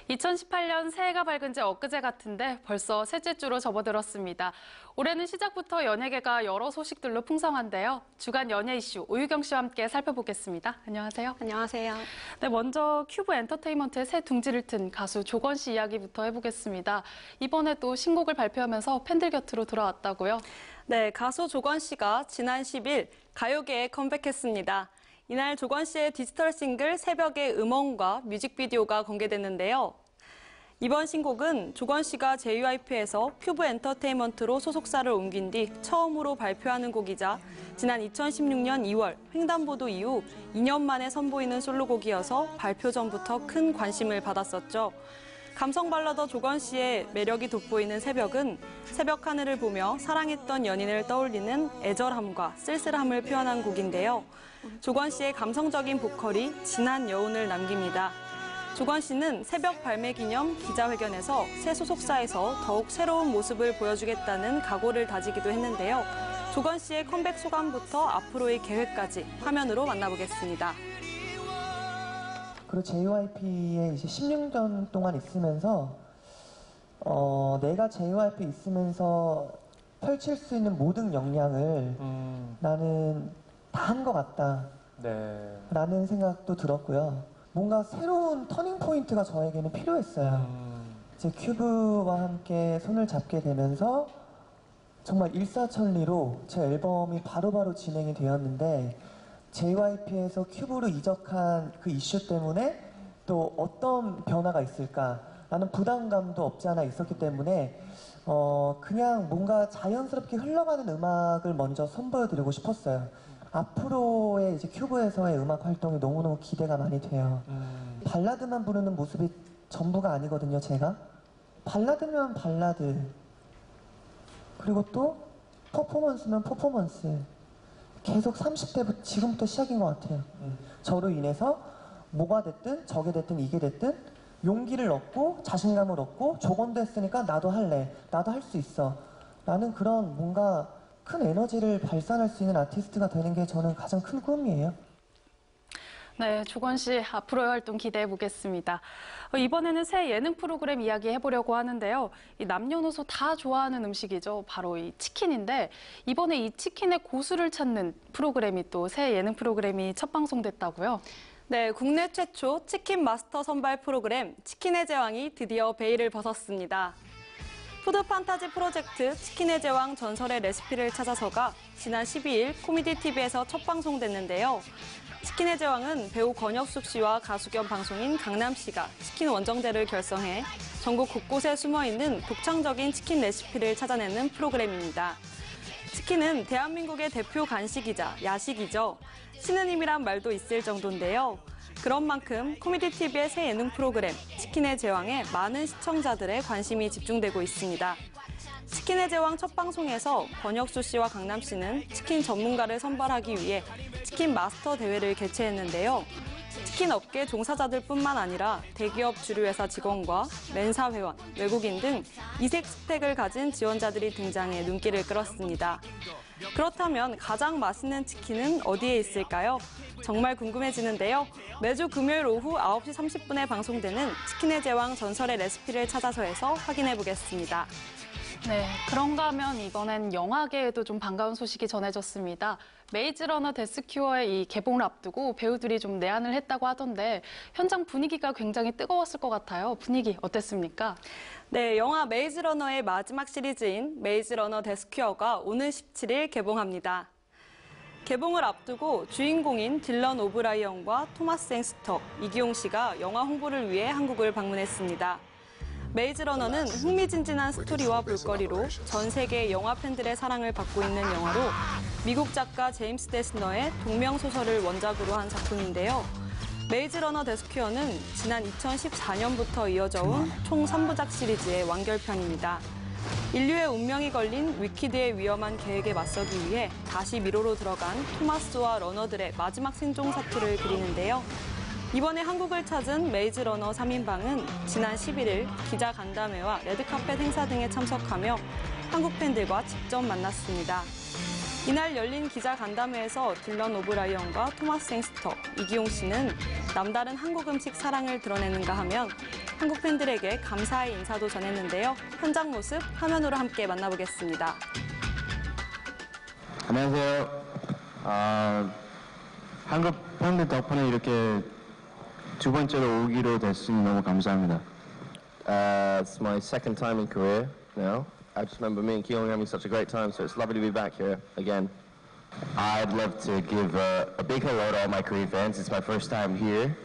2018년 새해가 밝은 지 엊그제 같은데 벌써 셋째 주로 접어들었습니다. 올해는 시작부터 연예계가 여러 소식들로 풍성한데요. 주간 연예 이슈 오유경 씨와 함께 살펴보겠습니다. 안녕하세요. 안녕하세요. 네, 먼저 큐브 엔터테인먼트의 새 둥지를 튼 가수 조건 씨 이야기부터 해보겠습니다. 이번에 또 신곡을 발표하면서 팬들 곁으로 돌아왔다고요? 네, 가수 조건 씨가 지난 10일 가요계에 컴백했습니다. 이날 조건 씨의 디지털 싱글 새벽의 음원과 뮤직비디오가 공개됐는데요. 이번 신곡은 조건 씨가 JYP에서 큐브 엔터테인먼트로 소속사를 옮긴 뒤 처음으로 발표하는 곡이자 지난 2016년 2월 횡단보도 이후 2년 만에 선보이는 솔로곡이어서 발표 전부터 큰 관심을 받았었죠. 감성 발라더 조건 씨의 매력이 돋보이는 새벽은 새벽 하늘을 보며 사랑했던 연인을 떠올리는 애절함과 쓸쓸함을 표현한 곡인데요. 조건 씨의 감성적인 보컬이 진한 여운을 남깁니다. 조건 씨는 새벽 발매 기념 기자회견에서 새 소속사에서 더욱 새로운 모습을 보여주겠다는 각오를 다지기도 했는데요. 조건 씨의 컴백 소감부터 앞으로의 계획까지 화면으로 만나보겠습니다. 그리고 JYP에 이제 16년 동안 있으면서 내가 JYP에 있으면서 펼칠 수 있는 모든 역량을 나는 다 한 것 같다 라는 생각도 들었고요. 뭔가 새로운 터닝 포인트가 저에게는 필요했어요. 이제 큐브와 함께 손을 잡게 되면서 정말 일사천리로 제 앨범이 바로바로 진행이 되었는데 JYP에서 큐브로 이적한 그 이슈 때문에 또 어떤 변화가 있을까라는 부담감도 없지 않아 있었기 때문에 그냥 뭔가 자연스럽게 흘러가는 음악을 먼저 선보여드리고 싶었어요. 앞으로의 이제 큐브에서의 음악 활동이 너무너무 기대가 많이 돼요. 발라드만 부르는 모습이 전부가 아니거든요, 제가. 발라드면 발라드, 그리고 또 퍼포먼스면 퍼포먼스. 계속 30대부터 지금부터 시작인 것 같아요. 저로 인해서 뭐가 됐든 저게 됐든 이게 됐든 용기를 얻고 자신감을 얻고 조건도 했으니까 나도 할래, 나도 할 수 있어 라는 그런 뭔가 큰 에너지를 발산할 수 있는 아티스트가 되는 게 저는 가장 큰 꿈이에요. 네, 조건 씨 앞으로의 활동 기대해 보겠습니다. 이번에는 새 예능 프로그램 이야기 해보려고 하는데요. 이 남녀노소 다 좋아하는 음식이죠. 바로 이 치킨인데 이번에 이 치킨의 고수를 찾는 프로그램이 또 새 예능 프로그램이 첫 방송됐다고요? 네, 국내 최초 치킨 마스터 선발 프로그램 치킨의 제왕이 드디어 베일을 벗었습니다. 푸드 판타지 프로젝트 치킨의 제왕 전설의 레시피를 찾아서가 지난 12일 코미디 TV에서 첫 방송됐는데요. 치킨의 제왕은 배우 권혁숙 씨와 가수 겸 방송인 강남 씨가 치킨 원정대를 결성해 전국 곳곳에 숨어있는 독창적인 치킨 레시피를 찾아내는 프로그램입니다. 치킨은 대한민국의 대표 간식이자 야식이죠. 신의 힘이란 말도 있을 정도인데요. 그런 만큼 코미디 TV의 새 예능 프로그램 치킨의 제왕에 많은 시청자들의 관심이 집중되고 있습니다. 치킨의 제왕 첫 방송에서 권혁수 씨와 강남 씨는 치킨 전문가를 선발하기 위해 치킨 마스터 대회를 개최했는데요. 치킨 업계 종사자들 뿐만 아니라 대기업 주류회사 직원과 멘사 회원, 외국인 등 이색 스펙을 가진 지원자들이 등장해 눈길을 끌었습니다. 그렇다면 가장 맛있는 치킨은 어디에 있을까요? 정말 궁금해지는데요. 매주 금요일 오후 9시 30분에 방송되는 치킨의 제왕 전설의 레시피를 찾아서에서 확인해 보겠습니다. 네, 그런가 하면 이번엔 영화계에도 좀 반가운 소식이 전해졌습니다. 메이즈 러너 데스큐어의 이 개봉을 앞두고 배우들이 좀 내한을 했다고 하던데 현장 분위기가 굉장히 뜨거웠을 것 같아요. 분위기 어땠습니까? 네, 영화 메이즈 러너의 마지막 시리즈인 메이즈 러너 데스큐어가 오는 17일 개봉합니다. 개봉을 앞두고 주인공인 딜런 오브라이언과 토마스 앵스터, 이기용 씨가 영화 홍보를 위해 한국을 방문했습니다. 메이즈 러너는 흥미진진한 스토리와 볼거리로 전 세계 영화 팬들의 사랑을 받고 있는 영화로 미국 작가 제임스 데스너의 동명소설을 원작으로 한 작품인데요. 메이즈 러너 데스큐어는 지난 2014년부터 이어져 온 총 3부작 시리즈의 완결편입니다. 인류의 운명이 걸린 위키드의 위험한 계획에 맞서기 위해 다시 미로로 들어간 토마스와 러너들의 마지막 생존 사투를 그리는데요. 이번에 한국을 찾은 메이즈 러너 3인방은 지난 11일 기자 간담회와 레드카펫 행사 등에 참석하며 한국 팬들과 직접 만났습니다. 이날 열린 기자 간담회에서 딜런 오브라이언과 토마스 앵스터, 이기용 씨는 남다른 한국 음식 사랑을 드러내는가 하면 한국 팬들에게 감사의 인사도 전했는데요. 현장 모습 화면으로 함께 만나보겠습니다. 안녕하세요. 한국 팬들 덕분에 이렇게 두 번째로 오기로 됐으니 너무 감사합니다. It's my second time in Korea now. I just remember me and Kyung having such a great time, so it's lovely to be back here again. I'd love to give a big hello to all my Korean fans. It's my first time here.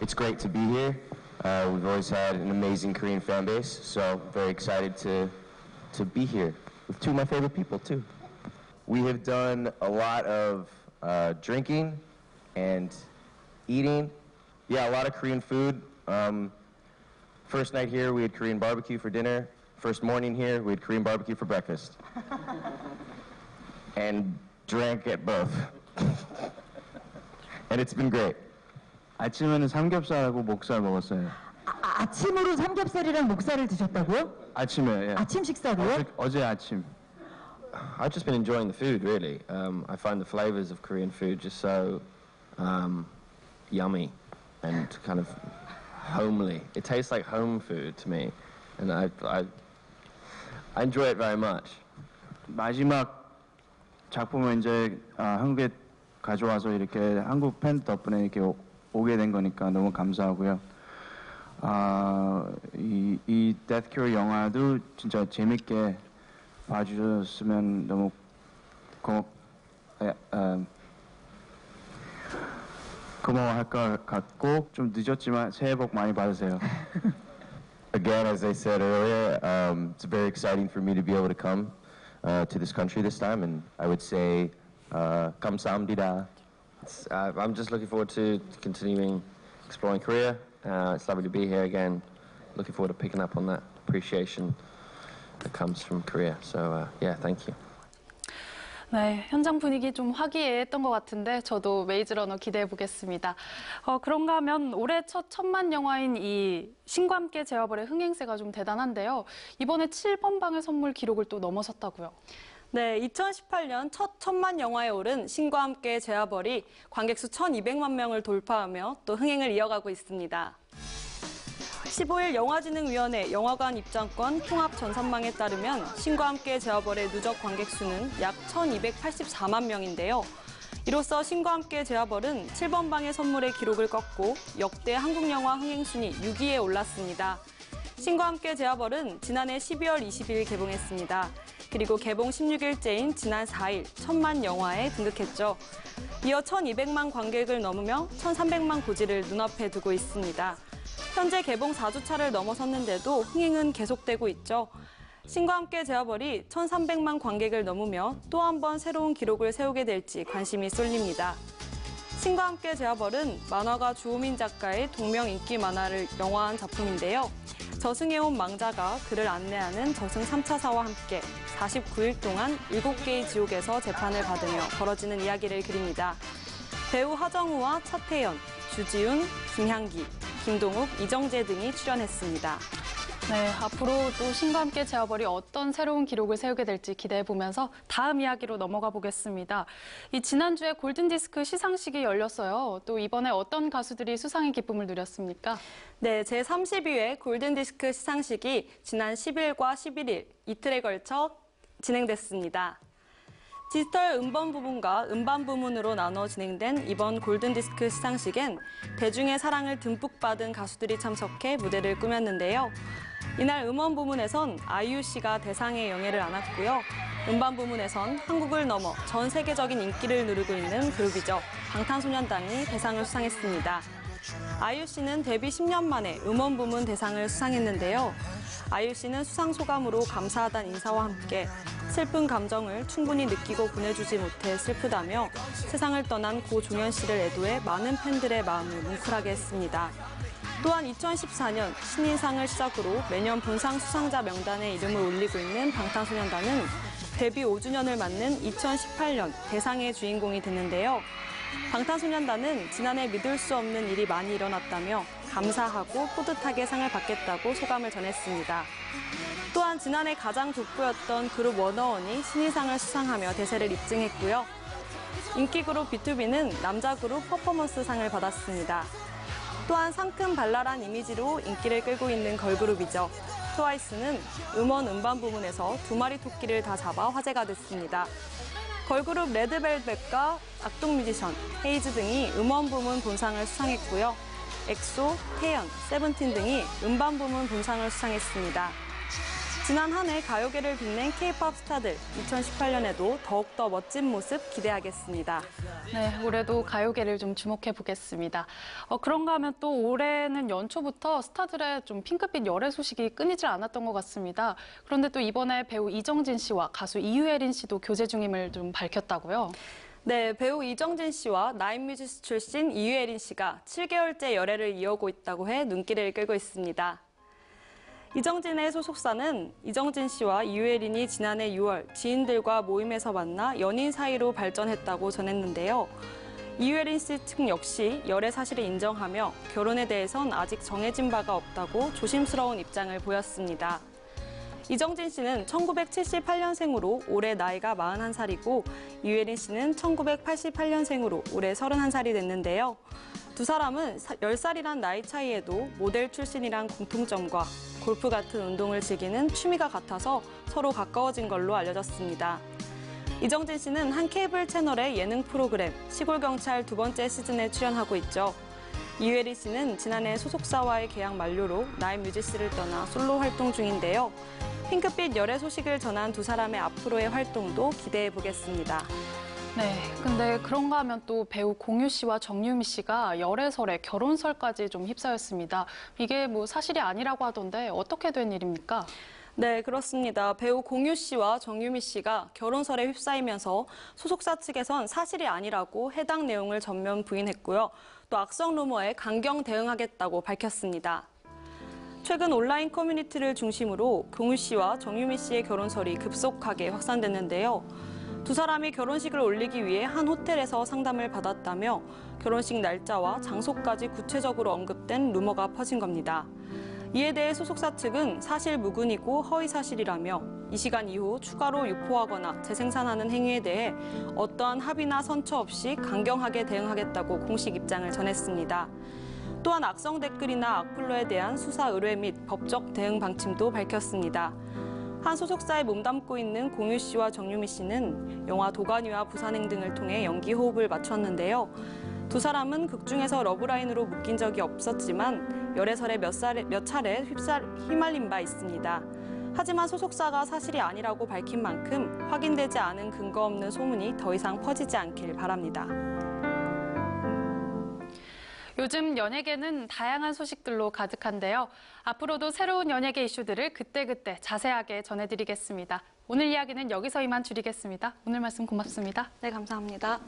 It's great to be here. We've always had an amazing Korean fan base, so very excited to be here with two of my favorite people too. We have done a lot of drinking and eating. Yeah, a lot of Korean food. First night here, we had Korean barbecue for dinner. First morning here, we had Korean barbecue for breakfast. And drank at both. And it's been great. 아침에는 삼겹살하고 목살 먹었어요. 아침으로 삼겹살이랑 목살을 드셨다고요? 아침에, 예. 아침 식사로요? 어제 아침. I've just been enjoying the food, really. I find the flavors of Korean food just so yummy and kind of homely. It tastes like home food to me, and I enjoy it very much. 마지막 작품을 이제 한국에 가져와서 이렇게 한국 팬 덕분에 이렇게 오게 된 거니까 너무 감사하고요. 이 Death Cure 영화도 진짜 재밌게 봐주셨으면 너무 고마워할 것 같고 좀 늦었지만 새해 복 많이 받으세요. Again, as I said earlier, it's very exciting for me to be able to come to this country this time, and I would say, 감사합니다. I'm just looking forward to continuing exploring Korea. It's lovely to be here again. Looking forward to picking up on that appreciation that comes from Korea. So, yeah, thank you. 네, 현장 분위기 좀 화기애애했던 것 같은데 저도 메이즈 러너 기대해 보겠습니다. 그런가 하면 올해 첫 천만 영화인 이 신과 함께 제와벌의 흥행세가 좀 대단한데요. 이번에 7번 방의 선물 기록을 또 넘어섰다고요. 네, 2018년 첫 천만 영화에 오른 신과 함께 제와벌이 관객 수 1,200만 명을 돌파하며 또 흥행을 이어가고 있습니다. 15일 영화진흥위원회 영화관 입장권 통합 전산망에 따르면 신과 함께 제와벌의 누적 관객 수는 약 1,284만 명인데요. 이로써 신과 함께 제와벌은 7번 방의 선물의 기록을 꺾고 역대 한국 영화 흥행 순위 6위에 올랐습니다. 신과 함께 제와벌은 지난해 12월 20일 개봉했습니다. 그리고 개봉 16일째인 지난 4일 천만 영화에 등극했죠. 이어 1,200만 관객을 넘으며 1,300만 고지를 눈앞에 두고 있습니다. 현재 개봉 4주차를 넘어섰는데도 흥행은 계속되고 있죠. 신과 함께 제와벌이 1,300만 관객을 넘으며 또 한 번 새로운 기록을 세우게 될지 관심이 쏠립니다. 신과 함께 제와벌은 만화가 주호민 작가의 동명 인기 만화를 영화한 작품인데요. 저승해온 망자가 그를 안내하는 저승 3차사와 함께 49일 동안 7개의 지옥에서 재판을 받으며 벌어지는 이야기를 그립니다. 배우 하정우와 차태현, 주지훈, 김향기, 김동욱, 이정재 등이 출연했습니다. 네, 앞으로 또 신과 함께 제와벌이 어떤 새로운 기록을 세우게 될지 기대해보면서 다음 이야기로 넘어가 보겠습니다. 이 지난주에 골든디스크 시상식이 열렸어요. 또 이번에 어떤 가수들이 수상의 기쁨을 누렸습니까? 네, 제32회 골든디스크 시상식이 지난 10일과 11일 이틀에 걸쳐 진행됐습니다. 디지털 음원 부문과 음반 부문으로 나눠 진행된 이번 골든디스크 시상식엔 대중의 사랑을 듬뿍 받은 가수들이 참석해 무대를 꾸몄는데요. 이날 음원 부문에선 아이유 씨가 대상의 영예를 안았고요. 음반 부문에선 한국을 넘어 전 세계적인 인기를 누리고 있는 그룹이죠. 방탄소년단이 대상을 수상했습니다. 아이유 씨는 데뷔 10년 만에 음원 부문 대상을 수상했는데요. 아이유 씨는 수상 소감으로 감사하다는 인사와 함께 슬픈 감정을 충분히 느끼고 보내주지 못해 슬프다며 세상을 떠난 고 종현 씨를 애도해 많은 팬들의 마음을 뭉클하게 했습니다. 또한 2014년 신인상을 시작으로 매년 본상 수상자 명단에 이름을 올리고 있는 방탄소년단은 데뷔 5주년을 맞는 2018년 대상의 주인공이 됐는데요. 방탄소년단은 지난해 믿을 수 없는 일이 많이 일어났다며 감사하고 뿌듯하게 상을 받겠다고 소감을 전했습니다. 또한 지난해 가장 돋보였던 그룹 워너원이 신인상을 수상하며 대세를 입증했고요. 인기 그룹 BTOB는 남자 그룹 퍼포먼스상을 받았습니다. 또한 상큼 발랄한 이미지로 인기를 끌고 있는 걸그룹이죠. 트와이스는 음원 음반 부문에서 2마리 토끼를 다 잡아 화제가 됐습니다. 걸그룹 레드벨벳과 악동 뮤지션, 헤이즈 등이 음원 부문 본상을 수상했고요. 엑소, 태연, 세븐틴 등이 음반 부문 본상을 수상했습니다. 지난 한 해 가요계를 빛낸 K-팝 스타들, 2018년에도 더욱더 멋진 모습 기대하겠습니다. 네, 올해도 가요계를 좀 주목해 보겠습니다. 그런가 하면 또 올해는 연초부터 스타들의 좀 핑크빛 열애 소식이 끊이질 않았던 것 같습니다. 그런데 또 이번에 배우 이정진 씨와 가수 이유혜린 씨도 교제 중임을 좀 밝혔다고요? 네, 배우 이정진 씨와 나인뮤지스 출신 이유혜린 씨가 7개월째 열애를 이어오고 있다고 해 눈길을 끌고 있습니다. 이정진의 소속사는 이정진 씨와 이유혜린이 지난해 6월 지인들과 모임에서 만나 연인 사이로 발전했다고 전했는데요. 이유혜린 씨 측 역시 열애 사실을 인정하며 결혼에 대해선 아직 정해진 바가 없다고 조심스러운 입장을 보였습니다. 이정진 씨는 1978년생으로 올해 나이가 41살이고 이유혜린 씨는 1988년생으로 올해 31살이 됐는데요. 두 사람은 10살이란 나이 차이에도 모델 출신이란 공통점과 골프 같은 운동을 즐기는 취미가 같아서 서로 가까워진 걸로 알려졌습니다. 이정진 씨는 한 케이블 채널의 예능 프로그램 시골경찰 2번째 시즌에 출연하고 있죠. 이유혜린 씨는 지난해 소속사와의 계약 만료로 나인뮤지스를 떠나 솔로 활동 중인데요. 핑크빛 열애 소식을 전한 두 사람의 앞으로의 활동도 기대해 보겠습니다. 네, 근데 그런가 하면 또 배우 공유 씨와 정유미 씨가 열애설에 결혼설까지 좀 휩싸였습니다. 이게 뭐 사실이 아니라고 하던데 어떻게 된 일입니까? 네, 그렇습니다. 배우 공유 씨와 정유미 씨가 결혼설에 휩싸이면서 소속사 측에선 사실이 아니라고 해당 내용을 전면 부인했고요. 또 악성 루머에 강경 대응하겠다고 밝혔습니다. 최근 온라인 커뮤니티를 중심으로 공유 씨와 정유미 씨의 결혼설이 급속하게 확산됐는데요. 두 사람이 결혼식을 올리기 위해 한 호텔에서 상담을 받았다며 결혼식 날짜와 장소까지 구체적으로 언급된 루머가 퍼진 겁니다. 이에 대해 소속사 측은 사실 무근이고 허위 사실이라며 이 시간 이후 추가로 유포하거나 재생산하는 행위에 대해 어떠한 합의나 선처 없이 강경하게 대응하겠다고 공식 입장을 전했습니다. 또한 악성 댓글이나 악플러에 대한 수사 의뢰 및 법적 대응 방침도 밝혔습니다. 한 소속사에 몸담고 있는 공유 씨와 정유미 씨는 영화 도가니와 부산행 등을 통해 연기 호흡을 맞췄는데요. 두 사람은 극 중에서 러브라인으로 묶인 적이 없었지만 열애설에 몇 차례 휘말린 바 있습니다. 하지만 소속사가 사실이 아니라고 밝힌 만큼 확인되지 않은 근거 없는 소문이 더 이상 퍼지지 않길 바랍니다. 요즘 연예계는 다양한 소식들로 가득한데요. 앞으로도 새로운 연예계 이슈들을 그때그때 자세하게 전해드리겠습니다. 오늘 이야기는 여기서 이만 줄이겠습니다. 오늘 말씀 고맙습니다. 네, 감사합니다.